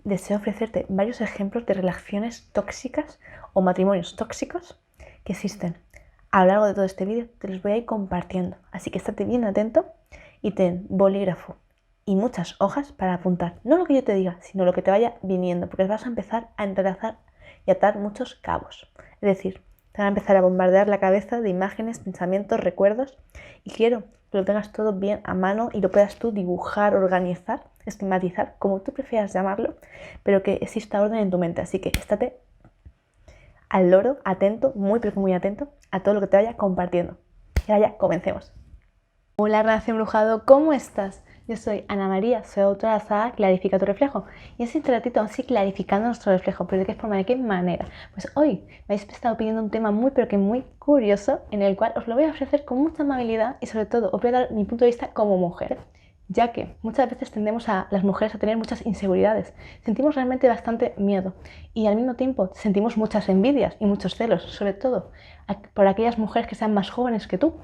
deseo ofrecerte varios ejemplos de relaciones tóxicas o matrimonios tóxicos que existen. A lo largo de todo este vídeo te los voy a ir compartiendo, así que estate bien atento y ten bolígrafo y muchas hojas para apuntar, no lo que yo te diga, sino lo que te vaya viniendo, porque vas a empezar a entrelazar y atar muchos cabos. Es decir, te van a empezar a bombardear la cabeza de imágenes, pensamientos, recuerdos, y quiero que lo tengas todo bien a mano y lo puedas tú dibujar, organizar, esquematizar, como tú prefieras llamarlo, pero que exista orden en tu mente. Así que estate al loro, atento, muy pero muy atento a todo lo que te vaya compartiendo. Y ahora ya comencemos. Hola Renacido Embrujado, ¿cómo estás? Yo soy Ana María, soy autora de la saga Clarifica tu reflejo, y en este ratito vamos a ir clarificando nuestro reflejo. ¿Pero de qué forma, de qué manera? Pues hoy me habéis estado pidiendo un tema muy pero que muy curioso, en el cual os lo voy a ofrecer con mucha amabilidad y sobre todo os voy a dar mi punto de vista como mujer, ya que muchas veces tendemos a las mujeres a tener muchas inseguridades, sentimos realmente bastante miedo y al mismo tiempo sentimos muchas envidias y muchos celos, sobre todo por aquellas mujeres que sean más jóvenes que tú.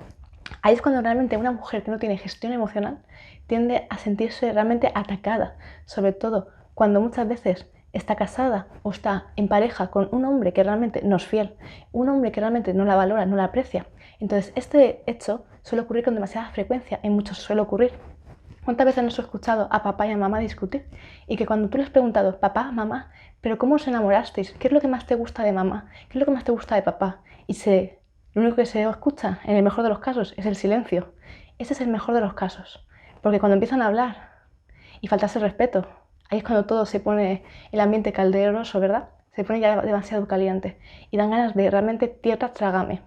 Ahí es cuando realmente una mujer que no tiene gestión emocional tiende a sentirse realmente atacada, sobre todo cuando muchas veces está casada o está en pareja con un hombre que realmente no es fiel, un hombre que realmente no la valora, no la aprecia. Entonces este hecho suele ocurrir con demasiada frecuencia, en muchos suele ocurrir. ¿Cuántas veces nos he escuchado a papá y a mamá discutir? Y que cuando tú les has preguntado, papá, mamá, ¿pero cómo os enamorasteis? ¿Qué es lo que más te gusta de mamá? ¿Qué es lo que más te gusta de papá? Lo único que se escucha, en el mejor de los casos, es el silencio. Ese es el mejor de los casos. Porque cuando empiezan a hablar y faltarse respeto, ahí es cuando todo se pone el ambiente calderoso, ¿verdad? Se pone ya demasiado caliente y dan ganas de realmente tierra trágame.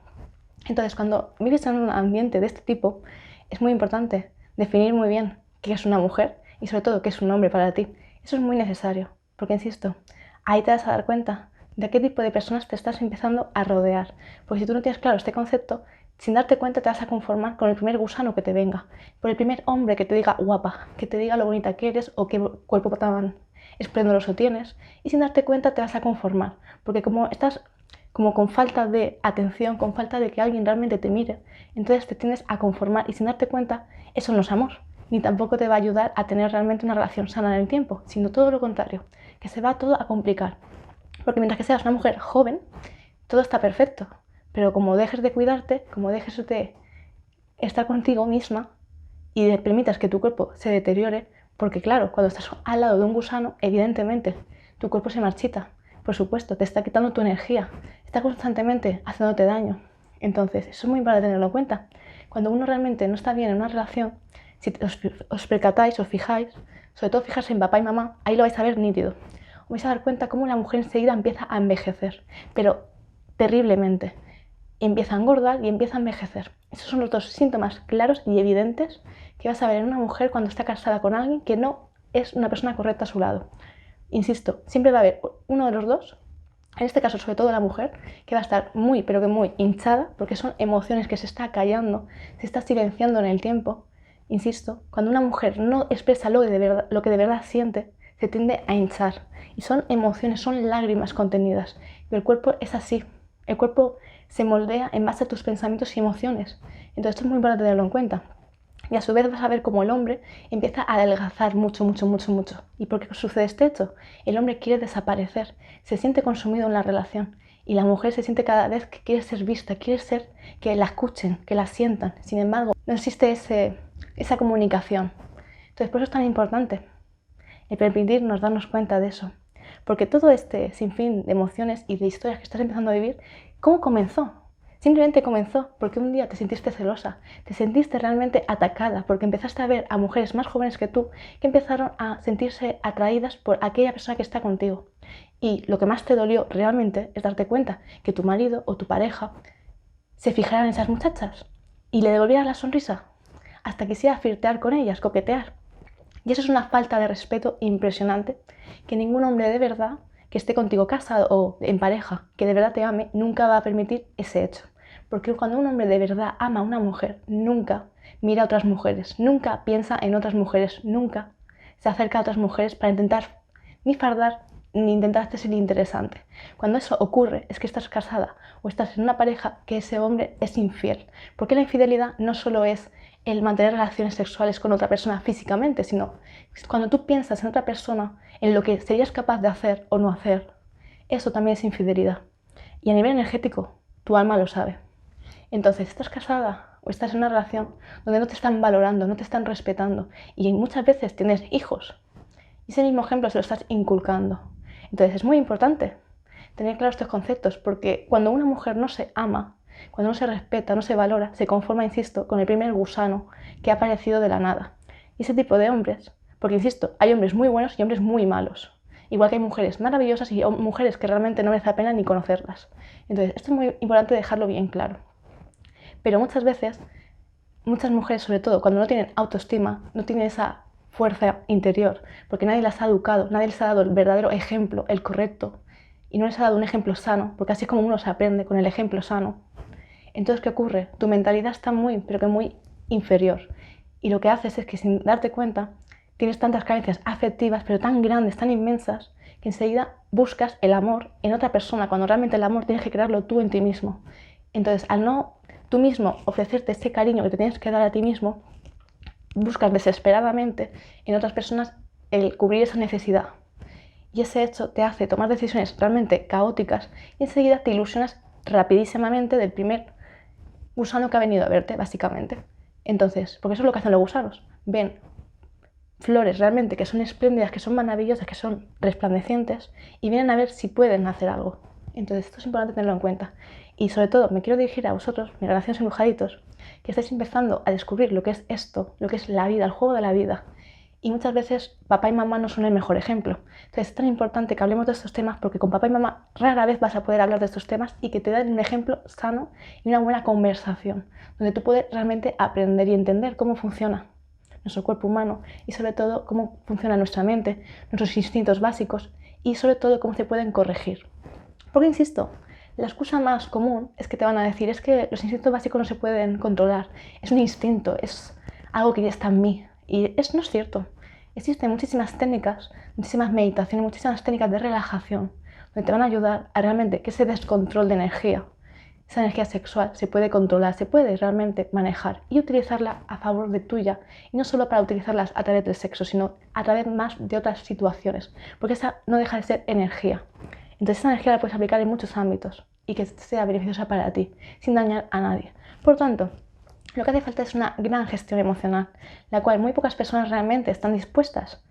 Entonces, cuando vives en un ambiente de este tipo, es muy importante definir muy bien qué es una mujer y sobre todo qué es un hombre para ti. Eso es muy necesario, porque insisto, ahí te vas a dar cuenta de qué tipo de personas te estás empezando a rodear. Porque si tú no tienes claro este concepto, sin darte cuenta te vas a conformar con el primer gusano que te venga, por el primer hombre que te diga guapa, que te diga lo bonita que eres o qué cuerpo tan esplendoroso tienes, y sin darte cuenta te vas a conformar, porque como estás como con falta de atención, con falta de que alguien realmente te mire, entonces te tiendes a conformar y sin darte cuenta eso no es amor, ni tampoco te va a ayudar a tener realmente una relación sana en el tiempo, sino todo lo contrario, que se va todo a complicar. Porque mientras que seas una mujer joven, todo está perfecto, pero como dejes de cuidarte, como dejes de estar contigo misma y permitas que tu cuerpo se deteriore, porque claro, cuando estás al lado de un gusano, evidentemente tu cuerpo se marchita, por supuesto, te está quitando tu energía, está constantemente haciéndote daño. Entonces, eso es muy importante tenerlo en cuenta. Cuando uno realmente no está bien en una relación, si os percatáis, os fijáis, sobre todo fijarse en papá y mamá, ahí lo vais a ver nítido. Os vais a dar cuenta cómo la mujer enseguida empieza a envejecer, pero terriblemente. Empieza a engordar y empieza a envejecer. Esos son los dos síntomas claros y evidentes que vas a ver en una mujer cuando está casada con alguien que no es una persona correcta a su lado. Insisto, siempre va a haber uno de los dos, en este caso sobre todo la mujer, que va a estar muy pero que muy hinchada, porque son emociones que se está callando, se está silenciando en el tiempo. Insisto, cuando una mujer no expresa lo que de verdad siente, se tiende a hinchar. Y son emociones, son lágrimas contenidas. Y el cuerpo es así. El cuerpo se moldea en base a tus pensamientos y emociones. Entonces esto es muy importante tenerlo en cuenta. Y a su vez vas a ver cómo el hombre empieza a adelgazar mucho. ¿Y por qué sucede este hecho? El hombre quiere desaparecer, se siente consumido en la relación. Y la mujer se siente cada vez que quiere ser vista, quiere ser que la escuchen, que la sientan. Sin embargo, no existe esa comunicación. Entonces por eso es tan importante el permitirnos darnos cuenta de eso. Porque todo este sinfín de emociones y de historias que estás empezando a vivir, ¿cómo comenzó? Simplemente comenzó porque un día te sentiste celosa, te sentiste realmente atacada, porque empezaste a ver a mujeres más jóvenes que tú que empezaron a sentirse atraídas por aquella persona que está contigo. Y lo que más te dolió realmente es darte cuenta que tu marido o tu pareja se fijara en esas muchachas y le devolviera la sonrisa hasta quisiera flirtear con ellas, coquetear. Y eso es una falta de respeto impresionante que ningún hombre de verdad que esté contigo casado o en pareja, que de verdad te ame, nunca va a permitir ese hecho. Porque cuando un hombre de verdad ama a una mujer, nunca mira a otras mujeres, nunca piensa en otras mujeres, nunca se acerca a otras mujeres para intentar ni fardar ni intentar ser interesante. Cuando eso ocurre es que estás casada o estás en una pareja que ese hombre es infiel. Porque la infidelidad no solo es el mantener relaciones sexuales con otra persona físicamente, sino cuando tú piensas en otra persona, en lo que serías capaz de hacer o no hacer, eso también es infidelidad. Y a nivel energético, tu alma lo sabe. Entonces, estás casada o estás en una relación donde no te están valorando, no te están respetando y muchas veces tienes hijos y ese mismo ejemplo se lo estás inculcando. Entonces, es muy importante tener claros estos conceptos porque cuando una mujer no se ama, cuando no se respeta, no se valora, se conforma, insisto, con el primer gusano que ha aparecido de la nada. Y ese tipo de hombres, porque insisto, hay hombres muy buenos y hombres muy malos. Igual que hay mujeres maravillosas y mujeres que realmente no merece la pena ni conocerlas. Entonces, esto es muy importante dejarlo bien claro. Pero muchas veces, muchas mujeres sobre todo, cuando no tienen autoestima, no tienen esa fuerza interior, porque nadie las ha educado, nadie les ha dado el verdadero ejemplo, el correcto, y no les ha dado un ejemplo sano, porque así es como uno se aprende, con el ejemplo sano. Entonces, ¿qué ocurre? Tu mentalidad está muy, pero que muy inferior. Y lo que haces es que sin darte cuenta, tienes tantas carencias afectivas, pero tan grandes, tan inmensas, que enseguida buscas el amor en otra persona, cuando realmente el amor tienes que crearlo tú en ti mismo. Entonces, al no tú mismo ofrecerte ese cariño que te tienes que dar a ti mismo, buscas desesperadamente en otras personas el cubrir esa necesidad. Y ese hecho te hace tomar decisiones realmente caóticas y enseguida te ilusionas rapidísimamente del primer gusano que ha venido a verte, básicamente. Entonces, porque eso es lo que hacen los gusanos. Ven flores realmente que son espléndidas, que son maravillosas, que son resplandecientes y vienen a ver si pueden hacer algo. Entonces, esto es importante tenerlo en cuenta. Y sobre todo, me quiero dirigir a vosotros, mis relaciones embrujaditos, que estáis empezando a descubrir lo que es esto, lo que es la vida, el juego de la vida. Y muchas veces papá y mamá no son el mejor ejemplo. Entonces es tan importante que hablemos de estos temas porque con papá y mamá rara vez vas a poder hablar de estos temas y que te den un ejemplo sano y una buena conversación, donde tú puedes realmente aprender y entender cómo funciona nuestro cuerpo humano y sobre todo cómo funciona nuestra mente, nuestros instintos básicos y sobre todo cómo se pueden corregir. Porque insisto, la excusa más común es que te van a decir es que los instintos básicos no se pueden controlar, es un instinto, es algo que ya está en mí. Y eso no es cierto. Existen muchísimas técnicas, muchísimas meditaciones, muchísimas técnicas de relajación donde te van a ayudar a realmente que ese descontrol de energía, esa energía sexual, se puede controlar, se puede realmente manejar y utilizarla a favor de tuya. Y no solo para utilizarlas a través del sexo, sino a través más de otras situaciones. Porque esa no deja de ser energía. Entonces esa energía la puedes aplicar en muchos ámbitos y que sea beneficiosa para ti, sin dañar a nadie. Por tanto, lo que hace falta es una gran gestión emocional, la cual muy pocas personas realmente están dispuestas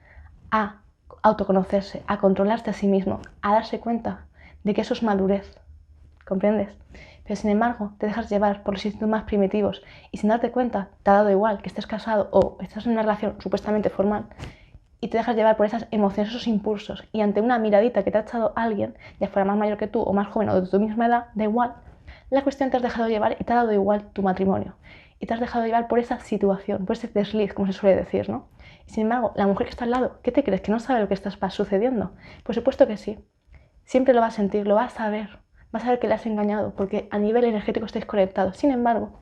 a autoconocerse, a controlarse a sí mismo, a darse cuenta de que eso es madurez. ¿Comprendes? Pero sin embargo, te dejas llevar por los instintos más primitivos y sin darte cuenta, te ha dado igual que estés casado o estás en una relación supuestamente formal y te dejas llevar por esas emociones, esos impulsos y ante una miradita que te ha echado alguien, ya fuera más mayor que tú o más joven o de tu misma edad, da igual, la cuestión te has dejado llevar y te ha dado igual tu matrimonio y te has dejado llevar por esa situación, por ese desliz, como se suele decir, ¿no? Y sin embargo, la mujer que está al lado, ¿qué te crees? ¿Que no sabe lo que está sucediendo? Por supuesto que sí. Siempre lo va a sentir, lo va a saber. Vas a ver que le has engañado, porque a nivel energético estáis conectados. Sin embargo,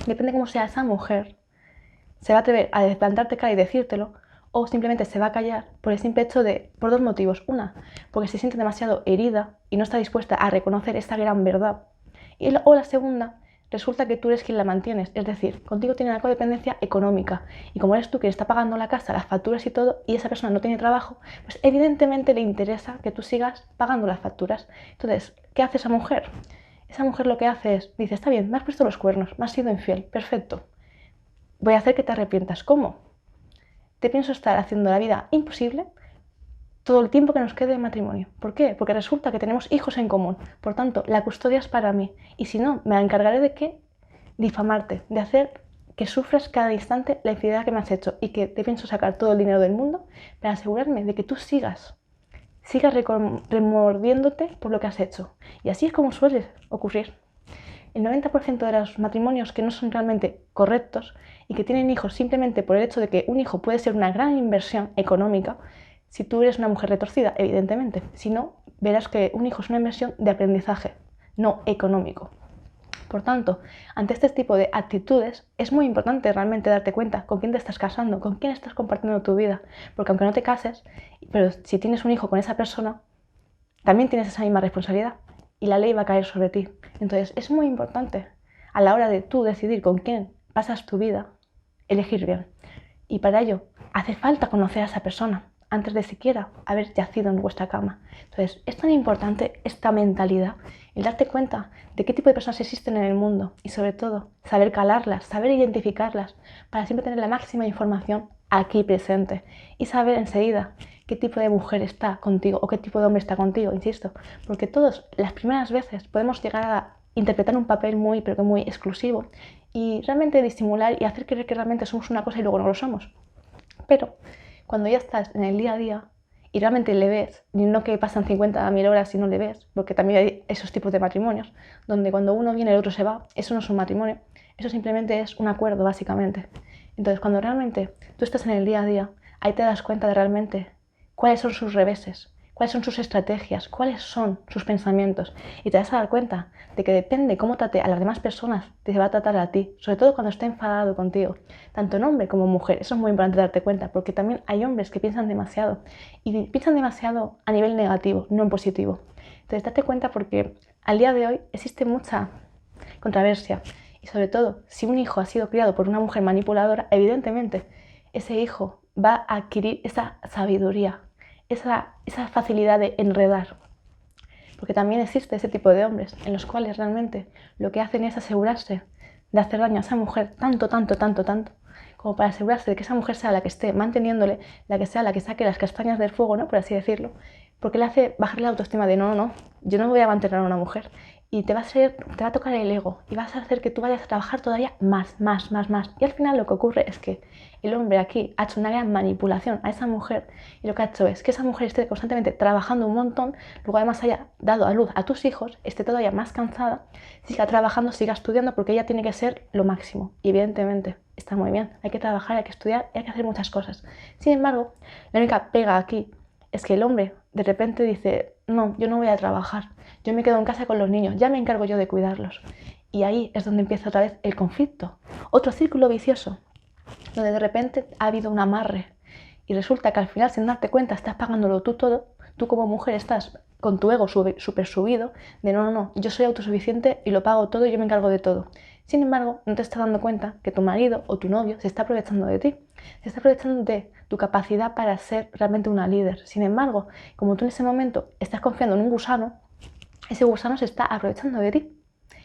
depende cómo sea esa mujer, se va a atrever a plantarte cara y decírtelo, o simplemente se va a callar por el simple hecho de, por dos motivos. Una, porque se siente demasiado herida y no está dispuesta a reconocer esta gran verdad. O la segunda, resulta que tú eres quien la mantienes, es decir, contigo tiene una codependencia económica y como eres tú quien está pagando la casa, las facturas y todo, y esa persona no tiene trabajo, pues evidentemente le interesa que tú sigas pagando las facturas. Entonces, ¿qué hace esa mujer? Esa mujer lo que hace es, dice, está bien, me has puesto los cuernos, me has sido infiel, perfecto. Voy a hacer que te arrepientas. ¿Cómo? Te pienso estar haciendo la vida imposible todo el tiempo que nos quede de matrimonio. ¿Por qué? Porque resulta que tenemos hijos en común. Por tanto, la custodia es para mí. Y si no, me encargaré de que difamarte, de hacer que sufras cada instante la infidelidad que me has hecho y que te pienso sacar todo el dinero del mundo para asegurarme de que tú sigas remordiéndote por lo que has hecho. Y así es como suele ocurrir. El 90% de los matrimonios que no son realmente correctos y que tienen hijos simplemente por el hecho de que un hijo puede ser una gran inversión económica, si tú eres una mujer retorcida, evidentemente. Si no, verás que un hijo es una inversión de aprendizaje, no económico. Por tanto, ante este tipo de actitudes es muy importante realmente darte cuenta con quién te estás casando, con quién estás compartiendo tu vida. Porque aunque no te cases, pero si tienes un hijo con esa persona, también tienes esa misma responsabilidad y la ley va a caer sobre ti. Entonces es muy importante a la hora de tú decidir con quién pasas tu vida, elegir bien. Y para ello hace falta conocer a esa persona, antes de siquiera haber yacido en vuestra cama. Entonces, es tan importante esta mentalidad, el darte cuenta de qué tipo de personas existen en el mundo y sobre todo saber calarlas, saber identificarlas para siempre tener la máxima información aquí presente y saber enseguida qué tipo de mujer está contigo o qué tipo de hombre está contigo, insisto, porque todos las primeras veces podemos llegar a interpretar un papel muy, pero que muy exclusivo y realmente disimular y hacer creer que realmente somos una cosa y luego no lo somos. Pero cuando ya estás en el día a día y realmente le ves, y no que pasan 50.000 horas y no le ves, porque también hay esos tipos de matrimonios, donde cuando uno viene el otro se va, eso no es un matrimonio, eso simplemente es un acuerdo básicamente. Entonces cuando realmente tú estás en el día a día, ahí te das cuenta de realmente cuáles son sus reveses, cuáles son sus estrategias, cuáles son sus pensamientos y te vas a dar cuenta de que depende cómo trate a las demás personas, te va a tratar a ti, sobre todo cuando esté enfadado contigo, tanto en hombre como mujer. Eso es muy importante darte cuenta porque también hay hombres que piensan demasiado y piensan demasiado a nivel negativo, no en positivo. Entonces date cuenta porque al día de hoy existe mucha controversia y sobre todo si un hijo ha sido criado por una mujer manipuladora, evidentemente ese hijo va a adquirir esa sabiduría, esa facilidad de enredar. Porque también existe ese tipo de hombres en los cuales realmente lo que hacen es asegurarse de hacer daño a esa mujer tanto, como para asegurarse de que esa mujer sea la que esté manteniéndole, la que sea la que saque las castañas del fuego, ¿no? Por así decirlo, porque le hace bajar la autoestima de no, yo no voy a mantener a una mujer. Y te va a tocar el ego y vas a hacer que tú vayas a trabajar todavía más. Y al final lo que ocurre es que el hombre aquí ha hecho una gran manipulación a esa mujer y lo que ha hecho es que esa mujer esté constantemente trabajando un montón, luego además haya dado a luz a tus hijos, esté todavía más cansada, siga trabajando, siga estudiando porque ella tiene que ser lo máximo. Y evidentemente está muy bien, hay que trabajar, hay que estudiar y hay que hacer muchas cosas. Sin embargo, la única pega aquí es que el hombre de repente dice, no, yo no voy a trabajar, yo me quedo en casa con los niños, ya me encargo yo de cuidarlos. Y ahí es donde empieza otra vez el conflicto, otro círculo vicioso, donde de repente ha habido un amarre y resulta que al final sin darte cuenta estás pagándolo tú todo, tú como mujer estás con tu ego súper subido de no, yo soy autosuficiente y lo pago todo y yo me encargo de todo. Sin embargo, no te estás dando cuenta que tu marido o tu novio se está aprovechando de ti, se está aprovechando de tu capacidad para ser realmente una líder. Sin embargo, como tú en ese momento estás confiando en un gusano, ese gusano se está aprovechando de ti.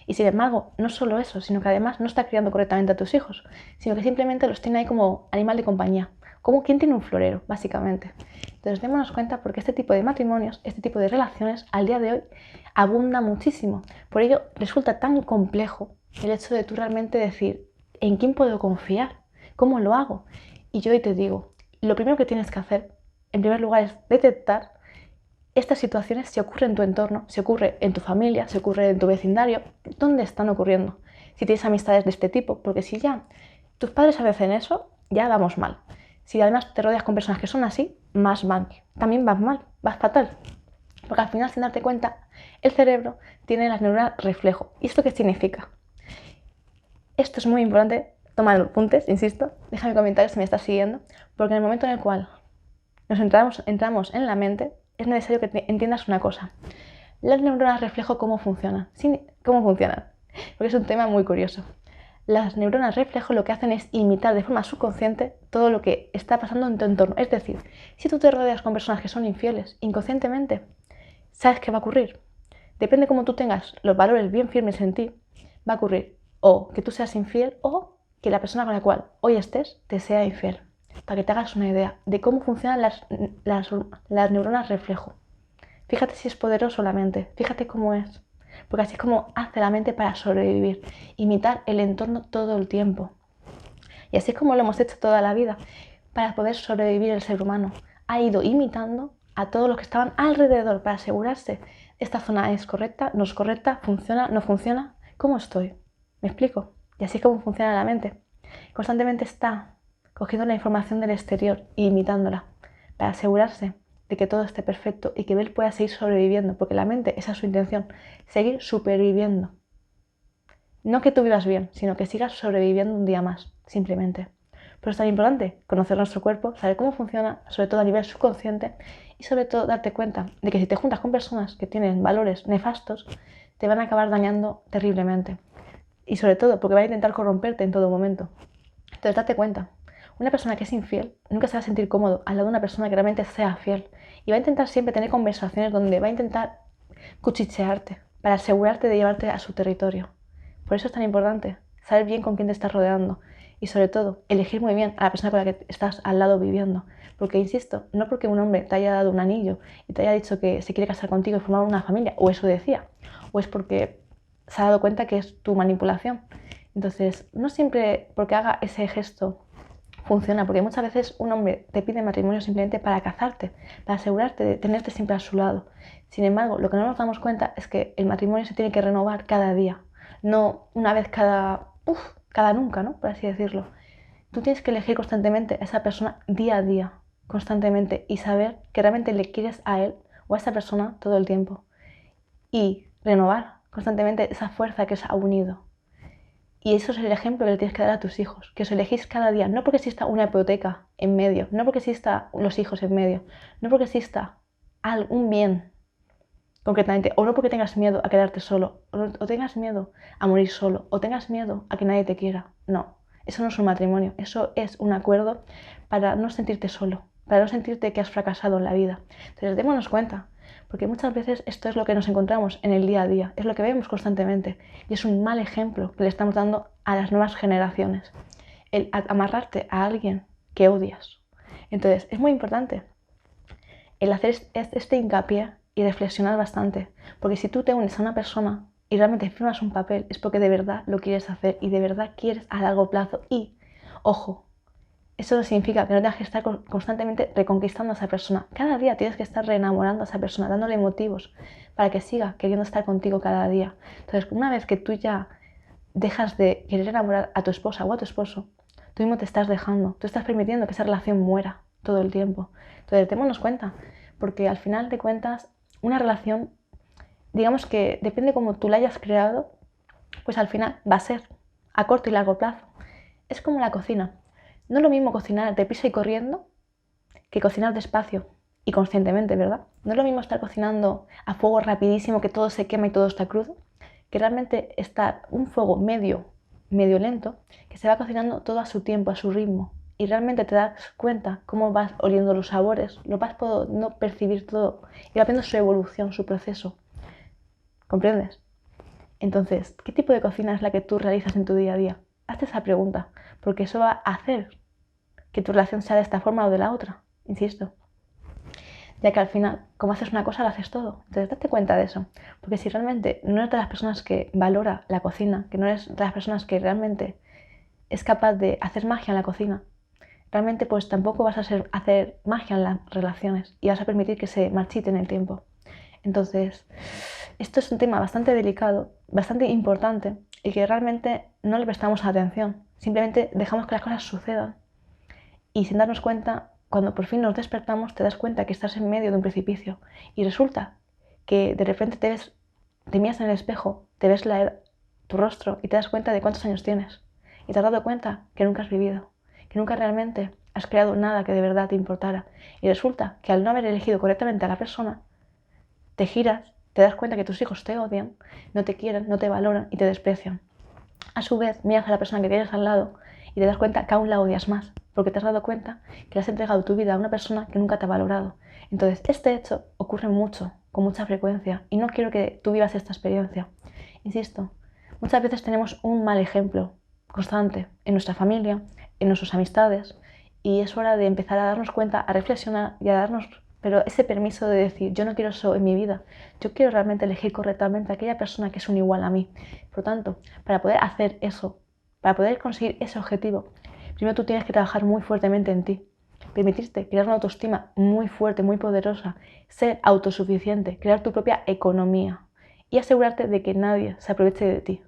Y sin embargo, no solo eso, sino que además no está criando correctamente a tus hijos, sino que simplemente los tiene ahí como animal de compañía, como quien tiene un florero, básicamente. Entonces démonos cuenta porque este tipo de matrimonios, este tipo de relaciones, al día de hoy abunda muchísimo. Por ello resulta tan complejo el hecho de tú realmente decir, ¿en quién puedo confiar? ¿Cómo lo hago? Y yo hoy te digo, lo primero que tienes que hacer, en primer lugar, es detectar estas situaciones si ocurren en tu entorno, si ocurre en tu familia, si ocurre en tu vecindario, ¿dónde están ocurriendo? Si tienes amistades de este tipo, porque si ya tus padres hacen eso, ya vamos mal. Si además te rodeas con personas que son así, más mal. También vas mal, vas fatal. Porque al final, sin darte cuenta, el cerebro tiene las neuronas reflejo. ¿Y esto qué significa? Esto es muy importante, toma apuntes, insisto, déjame comentarios si me estás siguiendo, porque en el momento en el cual nos entramos en la mente, es necesario que entiendas una cosa. Las neuronas reflejo, ¿cómo funcionan? ¿Cómo funcionan? Porque es un tema muy curioso. Las neuronas reflejo lo que hacen es imitar de forma subconsciente todo lo que está pasando en tu entorno. Es decir, si tú te rodeas con personas que son infieles, inconscientemente, ¿sabes qué va a ocurrir? Depende cómo tú tengas los valores bien firmes en ti, va a ocurrir o que tú seas infiel o que la persona con la cual hoy estés te sea infiel. Para que te hagas una idea de cómo funcionan las neuronas reflejo. Fíjate si es poderoso la mente, fíjate cómo es, porque así es como hace la mente para sobrevivir, imitar el entorno todo el tiempo. Y así es como lo hemos hecho toda la vida, para poder sobrevivir el ser humano. Ha ido imitando a todos los que estaban alrededor para asegurarse, esta zona es correcta, no es correcta, funciona, no funciona, ¿cómo estoy? ¿Me explico? Y así es como funciona la mente. Constantemente está cogiendo la información del exterior e imitándola para asegurarse de que todo esté perfecto y que él pueda seguir sobreviviendo, porque la mente, esa es su intención, seguir superviviendo. No que tú vivas bien, sino que sigas sobreviviendo un día más, simplemente. Pero es tan importante conocer nuestro cuerpo, saber cómo funciona, sobre todo a nivel subconsciente, y sobre todo darte cuenta de que si te juntas con personas que tienen valores nefastos, te van a acabar dañando terriblemente. Y sobre todo porque van a intentar corromperte en todo momento. Entonces date cuenta. Una persona que es infiel nunca se va a sentir cómodo al lado de una persona que realmente sea fiel. Y va a intentar siempre tener conversaciones donde va a intentar cuchichearte para asegurarte de llevarte a su territorio. Por eso es tan importante saber bien con quién te estás rodeando y sobre todo elegir muy bien a la persona con la que estás al lado viviendo. Porque insisto, no porque un hombre te haya dado un anillo y te haya dicho que se quiere casar contigo y formar una familia, o eso decía, o es porque se ha dado cuenta que es tu manipulación. Entonces, no siempre porque haga ese gesto funciona, porque muchas veces un hombre te pide matrimonio simplemente para casarte, para asegurarte de tenerte siempre a su lado. Sin embargo, lo que no nos damos cuenta es que el matrimonio se tiene que renovar cada día, no una vez cada nunca, ¿no? Por así decirlo. Tú tienes que elegir constantemente a esa persona día a día, constantemente, y saber que realmente le quieres a él o a esa persona todo el tiempo. Y renovar constantemente esa fuerza que os ha unido. Y eso es el ejemplo que le tienes que dar a tus hijos, que os elegís cada día, no porque exista una hipoteca en medio, no porque exista los hijos en medio, no porque exista un bien concretamente, o no porque tengas miedo a quedarte solo, o tengas miedo a morir solo, o tengas miedo a que nadie te quiera. No, eso no es un matrimonio, eso es un acuerdo para no sentirte solo, para no sentirte que has fracasado en la vida. Entonces, démonos cuenta, porque muchas veces esto es lo que nos encontramos en el día a día, es lo que vemos constantemente, y es un mal ejemplo que le estamos dando a las nuevas generaciones, el amarrarte a alguien que odias. Entonces, es muy importante el hacer este hincapié y reflexionar bastante, porque si tú te unes a una persona y realmente firmas un papel, es porque de verdad lo quieres hacer y de verdad quieres a largo plazo. Y, ojo, eso no significa que no tengas que estar constantemente reconquistando a esa persona. Cada día tienes que estar reenamorando a esa persona, dándole motivos para que siga queriendo estar contigo cada día. Entonces, una vez que tú ya dejas de querer enamorar a tu esposa o a tu esposo, tú mismo te estás dejando, tú estás permitiendo que esa relación muera todo el tiempo. Entonces, démonos cuenta, porque al final de cuentas, una relación, digamos que depende cómo tú la hayas creado, pues al final va a ser a corto y largo plazo. Es como la cocina. No es lo mismo cocinar deprisa y corriendo que cocinar despacio y conscientemente, ¿verdad? No es lo mismo estar cocinando a fuego rapidísimo que todo se quema y todo está crudo, que realmente estar un fuego medio lento, que se va cocinando todo a su tiempo, a su ritmo. Y realmente te das cuenta cómo vas oliendo los sabores, lo vas pudiendo percibir todo y va viendo su evolución, su proceso. ¿Comprendes? Entonces, ¿qué tipo de cocina es la que tú realizas en tu día a día? Hazte esa pregunta, porque eso va a hacer que tu relación sea de esta forma o de la otra, insisto. Ya que al final, como haces una cosa, lo haces todo. Entonces, date cuenta de eso. Porque si realmente no eres de las personas que valora la cocina, que no eres de las personas que realmente es capaz de hacer magia en la cocina, realmente pues tampoco vas a hacer magia en las relaciones y vas a permitir que se marchiten en el tiempo. Entonces, esto es un tema bastante delicado, bastante importante y que realmente no le prestamos atención. Simplemente dejamos que las cosas sucedan y sin darnos cuenta, cuando por fin nos despertamos, te das cuenta que estás en medio de un precipicio y resulta que de repente te miras en el espejo, te ves tu rostro y te das cuenta de cuántos años tienes y te has dado cuenta que nunca has vivido, que nunca realmente has creado nada que de verdad te importara y resulta que al no haber elegido correctamente a la persona, te giras, te das cuenta que tus hijos te odian, no te quieren, no te valoran y te desprecian. A su vez, miras a la persona que tienes al lado y te das cuenta que aún la odias más, porque te has dado cuenta que le has entregado tu vida a una persona que nunca te ha valorado. Entonces, este hecho ocurre mucho, con mucha frecuencia, y no quiero que tú vivas esta experiencia. Insisto, muchas veces tenemos un mal ejemplo constante en nuestra familia, en nuestras amistades, y es hora de empezar a darnos cuenta, a reflexionar y a darnos ese permiso de decir, yo no quiero eso en mi vida, yo quiero realmente elegir correctamente a aquella persona que es un igual a mí. Por lo tanto, para poder hacer eso, para poder conseguir ese objetivo, primero tú tienes que trabajar muy fuertemente en ti, permitirte crear una autoestima muy fuerte, muy poderosa, ser autosuficiente, crear tu propia economía y asegurarte de que nadie se aproveche de ti.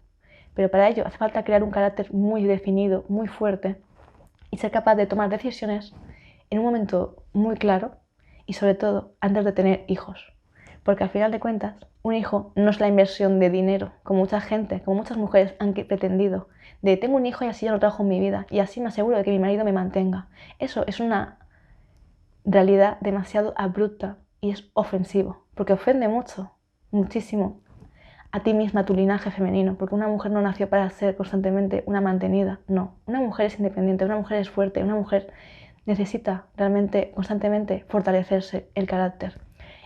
Pero para ello hace falta crear un carácter muy definido, muy fuerte y ser capaz de tomar decisiones en un momento muy claro y sobre todo antes de tener hijos. Porque al final de cuentas, un hijo no es la inversión de dinero, como mucha gente, como muchas mujeres han pretendido, de tengo un hijo y así ya no trabajo en mi vida y así me aseguro de que mi marido me mantenga. Eso es una realidad demasiado abrupta y es ofensivo, porque ofende mucho, muchísimo a ti misma tu linaje femenino, porque una mujer no nació para ser constantemente una mantenida, no. Una mujer es independiente, una mujer es fuerte, una mujer necesita realmente constantemente fortalecerse el carácter.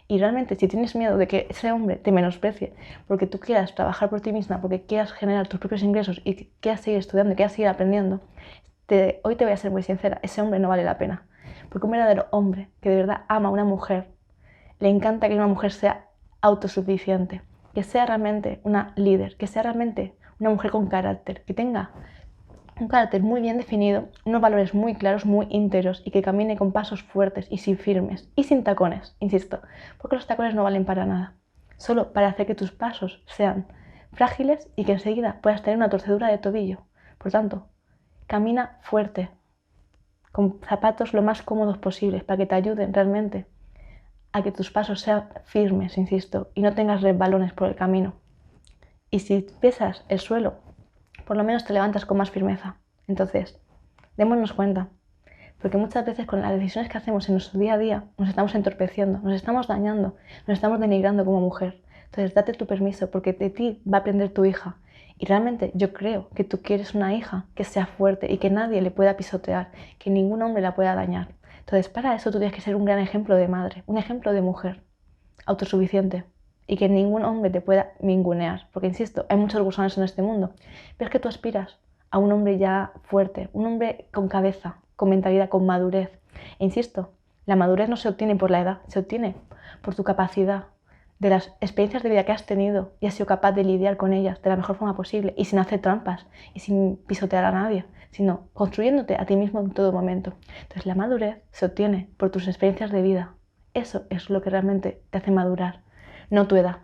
Y realmente si tienes miedo de que ese hombre te menosprecie porque tú quieras trabajar por ti misma, porque quieras generar tus propios ingresos y quieras seguir estudiando, quieras seguir aprendiendo, hoy te voy a ser muy sincera, ese hombre no vale la pena. Porque un verdadero hombre que de verdad ama a una mujer, le encanta que una mujer sea autosuficiente, que sea realmente una líder, que sea realmente una mujer con carácter, que tenga un carácter muy bien definido, unos valores muy claros, muy íntegros y que camine con pasos fuertes y sin firmes y sin tacones, insisto, porque los tacones no valen para nada, solo para hacer que tus pasos sean frágiles y que enseguida puedas tener una torcedura de tobillo. Por tanto, camina fuerte, con zapatos lo más cómodos posibles para que te ayuden realmente a que tus pasos sean firmes, insisto, y no tengas resbalones por el camino. Y si pisas el suelo, por lo menos te levantas con más firmeza. Entonces, démonos cuenta, porque muchas veces con las decisiones que hacemos en nuestro día a día nos estamos entorpeciendo, nos estamos dañando, nos estamos denigrando como mujer. Entonces, date tu permiso, porque de ti va a aprender tu hija. Y realmente yo creo que tú quieres una hija que sea fuerte y que nadie le pueda pisotear, que ningún hombre la pueda dañar. Entonces, para eso tú tienes que ser un gran ejemplo de madre, un ejemplo de mujer, autosuficiente, y que ningún hombre te pueda ningunear. Porque, insisto, hay muchos gusanos en este mundo, pero es que tú aspiras a un hombre ya fuerte, un hombre con cabeza, con mentalidad, con madurez. E insisto, la madurez no se obtiene por la edad, se obtiene por tu capacidad, de las experiencias de vida que has tenido y has sido capaz de lidiar con ellas de la mejor forma posible y sin hacer trampas y sin pisotear a nadie, sino construyéndote a ti mismo en todo momento. Entonces la madurez se obtiene por tus experiencias de vida. Eso es lo que realmente te hace madurar, no tu edad.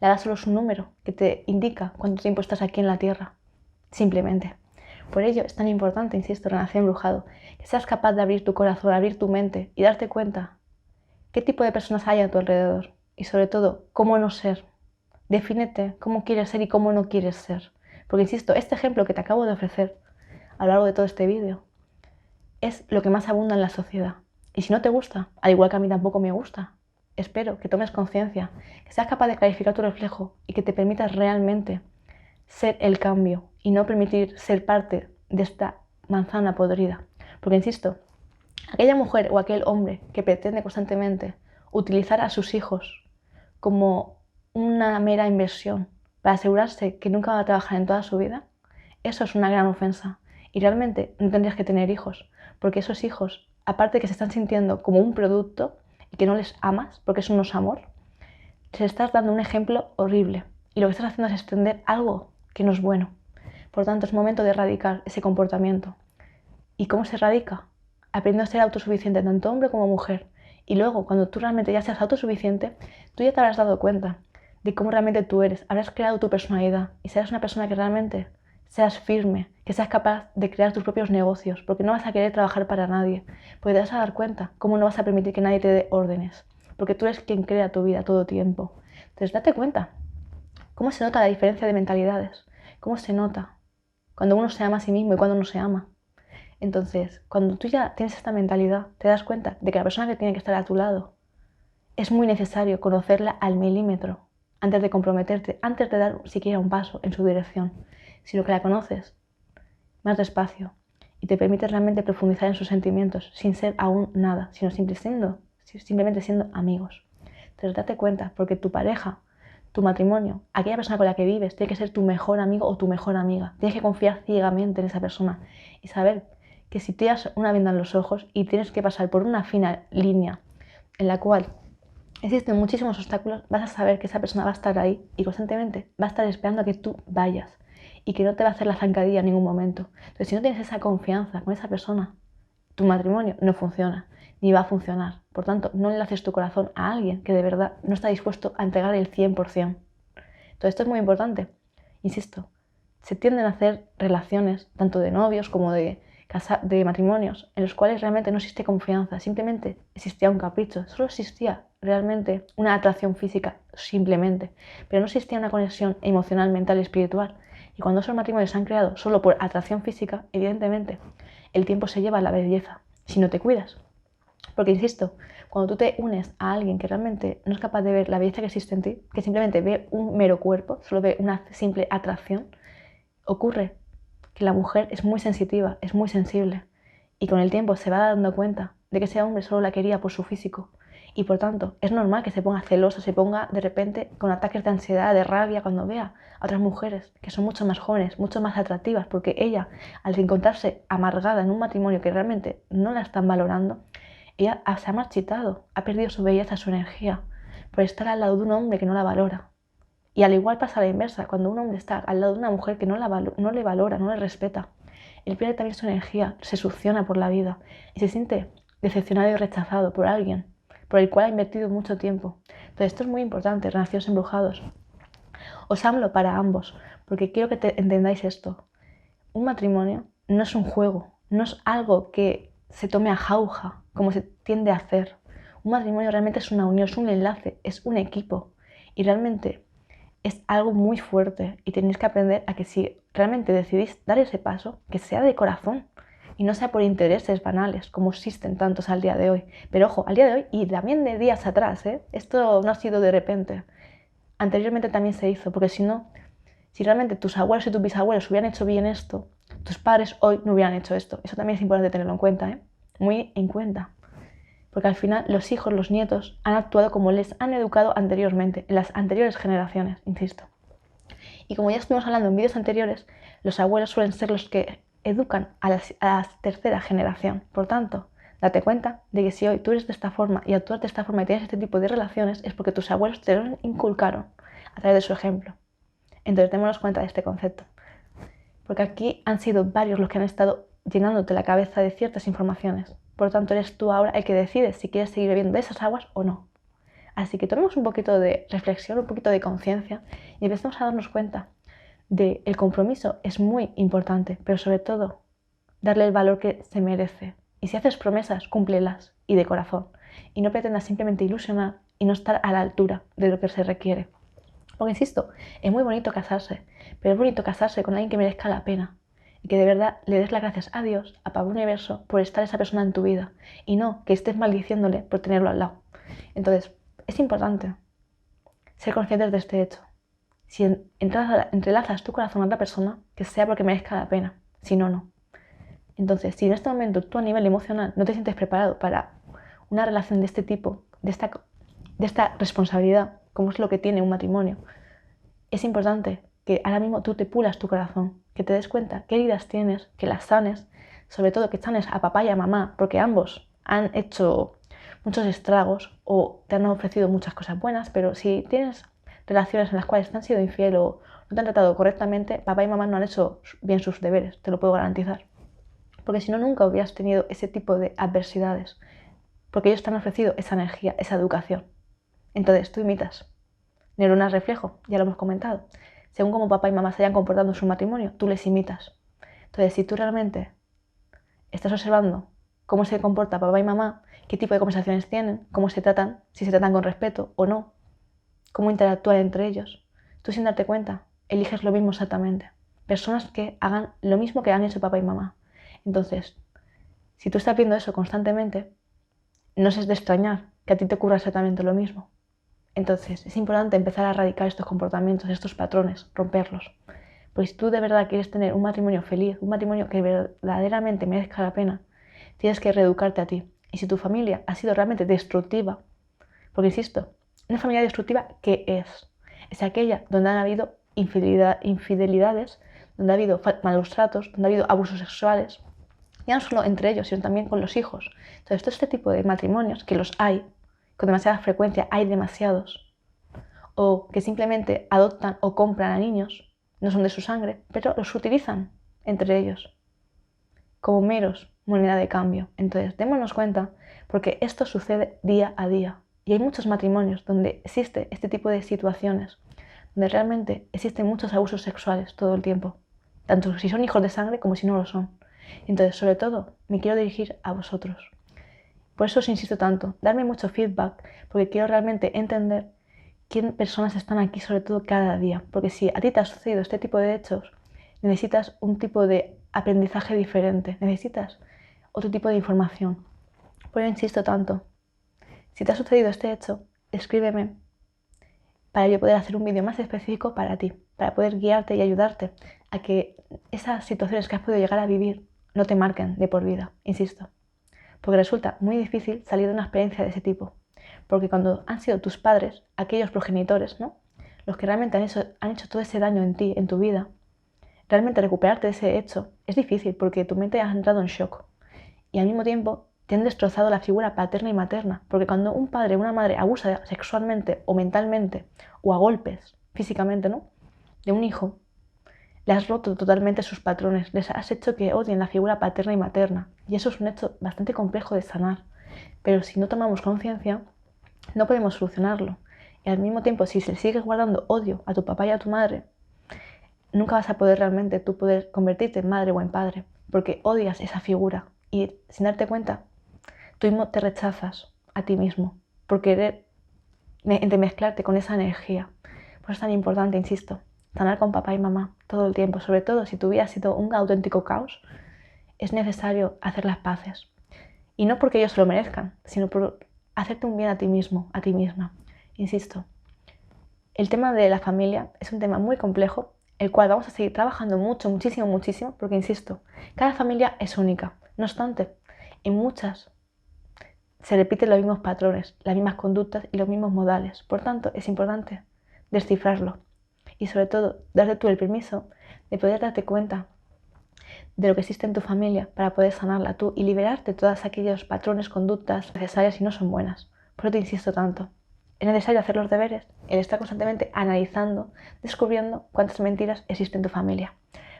La edad solo es un número que te indica cuánto tiempo estás aquí en la Tierra, simplemente. Por ello es tan importante, insisto, Renacer Embrujado, que seas capaz de abrir tu corazón, abrir tu mente y darte cuenta qué tipo de personas hay a tu alrededor. Y sobre todo, cómo no ser. Defínete cómo quieres ser y cómo no quieres ser. Porque, insisto, este ejemplo que te acabo de ofrecer a lo largo de todo este vídeo es lo que más abunda en la sociedad. Y si no te gusta, al igual que a mí tampoco me gusta, espero que tomes conciencia, que seas capaz de clarificar tu reflejo y que te permitas realmente ser el cambio y no permitir ser parte de esta manzana podrida. Porque, insisto, aquella mujer o aquel hombre que pretende constantemente utilizar a sus hijos como una mera inversión para asegurarse que nunca va a trabajar en toda su vida, eso es una gran ofensa. Y realmente no tendrías que tener hijos, porque esos hijos, aparte de que se están sintiendo como un producto y que no les amas, porque eso no es amor, te estás dando un ejemplo horrible. Y lo que estás haciendo es extender algo que no es bueno. Por tanto, es momento de erradicar ese comportamiento. ¿Y cómo se erradica? Aprendiendo a ser autosuficiente, tanto hombre como mujer. Y luego, cuando tú realmente ya seas autosuficiente, tú ya te habrás dado cuenta de cómo realmente tú eres, habrás creado tu personalidad y serás una persona que realmente seas firme, que seas capaz de crear tus propios negocios, porque no vas a querer trabajar para nadie, porque te vas a dar cuenta cómo no vas a permitir que nadie te dé órdenes, porque tú eres quien crea tu vida todo tiempo. Entonces, date cuenta cómo se nota la diferencia de mentalidades, cómo se nota cuando uno se ama a sí mismo y cuando no se ama. Entonces, cuando tú ya tienes esta mentalidad, te das cuenta de que la persona que tiene que estar a tu lado es muy necesario conocerla al milímetro antes de comprometerte, antes de dar siquiera un paso en su dirección, sino que la conoces más despacio y te permite realmente profundizar en sus sentimientos sin ser aún nada, sino simplemente siendo amigos. Entonces, date cuenta, porque tu pareja, tu matrimonio, aquella persona con la que vives, tiene que ser tu mejor amigo o tu mejor amiga. Tienes que confiar ciegamente en esa persona y saber que si tienes una venda en los ojos y tienes que pasar por una fina línea en la cual existen muchísimos obstáculos, vas a saber que esa persona va a estar ahí y constantemente va a estar esperando a que tú vayas y que no te va a hacer la zancadilla en ningún momento. Entonces, si no tienes esa confianza con esa persona, tu matrimonio no funciona, ni va a funcionar. Por tanto, no le haces tu corazón a alguien que de verdad no está dispuesto a entregar el 100%. Entonces, esto es muy importante. Insisto, se tienden a hacer relaciones, tanto de novios como de matrimonios, en los cuales realmente no existe confianza, simplemente existía un capricho, solo existía realmente una atracción física, simplemente, pero no existía una conexión emocional, mental y espiritual. Y cuando esos matrimonios se han creado solo por atracción física, evidentemente, el tiempo se lleva a la belleza, si no te cuidas. Porque, insisto, cuando tú te unes a alguien que realmente no es capaz de ver la belleza que existe en ti, que simplemente ve un mero cuerpo, solo ve una simple atracción, ocurre que la mujer es muy sensitiva, es muy sensible y con el tiempo se va dando cuenta de que ese hombre solo la quería por su físico y por tanto es normal que se ponga celosa, se ponga de repente con ataques de ansiedad, de rabia cuando vea a otras mujeres que son mucho más jóvenes, mucho más atractivas, porque ella, al encontrarse amargada en un matrimonio que realmente no la están valorando, ella se ha marchitado, ha perdido su belleza, su energía, por estar al lado de un hombre que no la valora. Y al igual pasa a la inversa, cuando un hombre está al lado de una mujer que no le valora, no le respeta, él pierde también su energía, se succiona por la vida y se siente decepcionado y rechazado por alguien por el cual ha invertido mucho tiempo. Entonces esto es muy importante, Renacidos Embrujados. Os hablo para ambos, porque quiero que entendáis esto. Un matrimonio no es un juego, no es algo que se tome a jauja, como se tiende a hacer. Un matrimonio realmente es una unión, es un enlace, es un equipo. Y realmente es algo muy fuerte y tenéis que aprender a que si realmente decidís dar ese paso, que sea de corazón y no sea por intereses banales, como existen tantos al día de hoy. Pero ojo, al día de hoy y también de días atrás, esto no ha sido de repente. Anteriormente también se hizo, porque si no, si realmente tus abuelos y tus bisabuelos hubieran hecho bien esto, tus padres hoy no hubieran hecho esto. Eso también es importante tenerlo en cuenta, muy en cuenta. Porque al final los hijos, los nietos, han actuado como les han educado anteriormente, en las anteriores generaciones, insisto. Y como ya estuvimos hablando en vídeos anteriores, los abuelos suelen ser los que educan a la tercera generación. Por tanto, date cuenta de que si hoy tú eres de esta forma y actúas de esta forma y tienes este tipo de relaciones, es porque tus abuelos te lo inculcaron a través de su ejemplo. Entonces, démonos cuenta de este concepto. Porque aquí han sido varios los que han estado llenándote la cabeza de ciertas informaciones. Por tanto, eres tú ahora el que decides si quieres seguir bebiendo de esas aguas o no. Así que tomemos un poquito de reflexión, un poquito de conciencia y empecemos a darnos cuenta de el compromiso es muy importante, pero sobre todo darle el valor que se merece. Y si haces promesas, cúmplelas y de corazón. Y no pretendas simplemente ilusionar y no estar a la altura de lo que se requiere. Porque insisto, es muy bonito casarse, pero es bonito casarse con alguien que merezca la pena y que de verdad le des las gracias a Dios, a Papá Universo, por estar esa persona en tu vida y no que estés maldiciéndole por tenerlo al lado. Entonces, es importante ser conscientes de este hecho. Si entrelazas tu corazón a otra persona, que sea porque merezca la pena, si no, no. Entonces, si en este momento tú a nivel emocional no te sientes preparado para una relación de este tipo, de esta responsabilidad, como es lo que tiene un matrimonio, es importante que ahora mismo tú te pulas tu corazón, que te des cuenta qué heridas tienes, que las sanes, sobre todo que sanes a papá y a mamá, porque ambos han hecho muchos estragos o te han ofrecido muchas cosas buenas, pero si tienes relaciones en las cuales te han sido infiel o no te han tratado correctamente, papá y mamá no han hecho bien sus deberes, te lo puedo garantizar. Porque si no, nunca hubieras tenido ese tipo de adversidades, porque ellos te han ofrecido esa energía, esa educación. Entonces, tú imitas. Neuronas reflejo, ya lo hemos comentado. Según cómo papá y mamá se hayan comportado en su matrimonio, tú les imitas. Entonces, si tú realmente estás observando cómo se comporta papá y mamá, qué tipo de conversaciones tienen, cómo se tratan, si se tratan con respeto o no, cómo interactúan entre ellos, tú sin darte cuenta, eliges lo mismo exactamente. Personas que hagan lo mismo que han hecho papá y mamá. Entonces, si tú estás viendo eso constantemente, no es de extrañar que a ti te ocurra exactamente lo mismo. Entonces, es importante empezar a erradicar estos comportamientos, estos patrones, romperlos. Porque si tú de verdad quieres tener un matrimonio feliz, un matrimonio que verdaderamente merezca la pena, tienes que reeducarte a ti. Y si tu familia ha sido realmente destructiva, porque insisto, una familia destructiva, ¿qué es? Es aquella donde han habido infidelidades, donde ha habido malos tratos, donde ha habido abusos sexuales, ya no solo entre ellos, sino también con los hijos. Entonces, todo este tipo de matrimonios, que los hay, con demasiada frecuencia, hay demasiados, o que simplemente adoptan o compran a niños, no son de su sangre, pero los utilizan entre ellos como meros moneda de cambio. Entonces, démonos cuenta, porque esto sucede día a día. Y hay muchos matrimonios donde existe este tipo de situaciones, donde realmente existen muchos abusos sexuales todo el tiempo, tanto si son hijos de sangre como si no lo son. Entonces, sobre todo, me quiero dirigir a vosotros. Por eso os insisto tanto, darme mucho feedback, porque quiero realmente entender qué personas están aquí, sobre todo cada día. Porque si a ti te ha sucedido este tipo de hechos, necesitas un tipo de aprendizaje diferente, necesitas otro tipo de información. Por eso insisto tanto, Si te ha sucedido este hecho, escríbeme para yo poder hacer un vídeo más específico para ti, para poder guiarte y ayudarte a que esas situaciones que has podido llegar a vivir no te marquen de por vida, insisto. Porque resulta muy difícil salir de una experiencia de ese tipo. Porque cuando han sido tus padres, aquellos progenitores, ¿no?, los que realmente han hecho todo ese daño en ti, en tu vida, realmente recuperarte de ese hecho es difícil porque tu mente ha entrado en shock. Y al mismo tiempo te han destrozado la figura paterna y materna. Porque cuando un padre o una madre abusa sexualmente o mentalmente o a golpes, físicamente, ¿no?, de un hijo, le has roto totalmente sus patrones, les has hecho que odien la figura paterna y materna. Y eso es un hecho bastante complejo de sanar. Pero si no tomamos conciencia, no podemos solucionarlo. Y al mismo tiempo, si le sigues guardando odio a tu papá y a tu madre, nunca vas a poder realmente tú poder convertirte en madre o en padre, porque odias esa figura y sin darte cuenta, tú mismo te rechazas a ti mismo por querer entremezclarte con esa energía. Por eso es tan importante, insisto, sanar con papá y mamá todo el tiempo, sobre todo si tu vida ha sido un auténtico caos, es necesario hacer las paces. Y no porque ellos se lo merezcan, sino por hacerte un bien a ti mismo, a ti misma. Insisto, el tema de la familia es un tema muy complejo, el cual vamos a seguir trabajando mucho, muchísimo, muchísimo, porque insisto, cada familia es única. No obstante, en muchas se repiten los mismos patrones, las mismas conductas y los mismos modales. Por tanto, es importante descifrarlo y sobre todo darte tú el permiso de poder darte cuenta de lo que existe en tu familia para poder sanarla tú y liberarte de todos aquellos patrones, conductas necesarias y no son buenas. Por eso te insisto tanto. Es necesario hacer los deberes, el estar constantemente analizando, descubriendo cuántas mentiras existen en tu familia,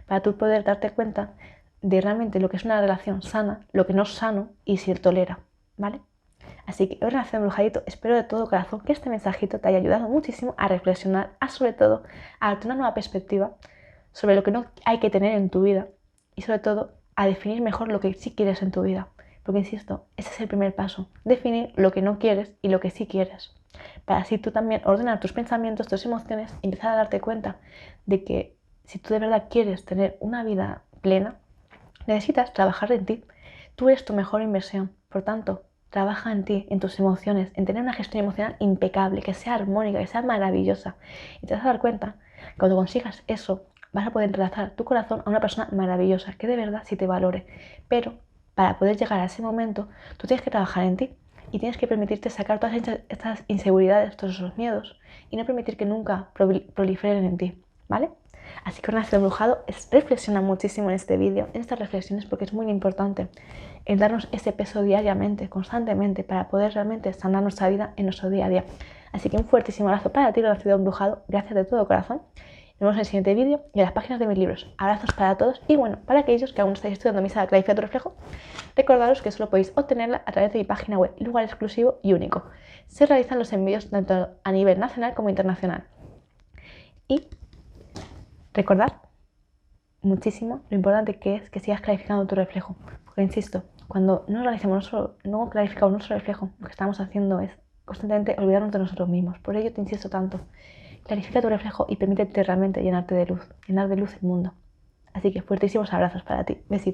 para tú poder darte cuenta de realmente lo que es una relación sana, lo que no es sano y si él tolera, ¿vale? Así que hoy, Relación Embrujadito, espero de todo corazón que este mensajito te haya ayudado muchísimo a reflexionar, sobre todo a darte una nueva perspectiva sobre lo que no hay que tener en tu vida y sobre todo a definir mejor lo que sí quieres en tu vida. Porque insisto, ese es el primer paso, definir lo que no quieres y lo que sí quieres. Para así tú también ordenar tus pensamientos, tus emociones y empezar a darte cuenta de que si tú de verdad quieres tener una vida plena, necesitas trabajar en ti. Tú eres tu mejor inversión, por tanto, trabaja en ti, en tus emociones, en tener una gestión emocional impecable, que sea armónica, que sea maravillosa. Y te vas a dar cuenta que cuando consigas eso, vas a poder entrelazar tu corazón a una persona maravillosa, que de verdad sí te valore. Pero para poder llegar a ese momento, tú tienes que trabajar en ti y tienes que permitirte sacar todas estas inseguridades, todos esos miedos y no permitir que nunca proliferen en ti, ¿vale? Así que Renacer Embrujado reflexiona muchísimo en este vídeo, en estas reflexiones, porque es muy importante el darnos ese peso diariamente, constantemente, para poder realmente sanar nuestra vida en nuestro día a día. Así que un fuertísimo abrazo para ti, Renacer Embrujado, gracias de todo corazón. Nos vemos en el siguiente vídeo y en las páginas de mis libros. Abrazos para todos y bueno, para aquellos que aún estáis estudiando mi saga Clarifica tu reflejo, recordaros que solo podéis obtenerla a través de mi página web, lugar exclusivo y único. Se realizan los envíos tanto a nivel nacional como internacional. Y recordad muchísimo lo importante que es que sigas clarificando tu reflejo. Porque insisto, cuando no clarificamos nuestro reflejo, lo que estamos haciendo es constantemente olvidarnos de nosotros mismos. Por ello te insisto tanto. Clarifica tu reflejo y permítete realmente llenarte de luz, llenar de luz el mundo. Así que fuertísimos abrazos para ti. Besitos.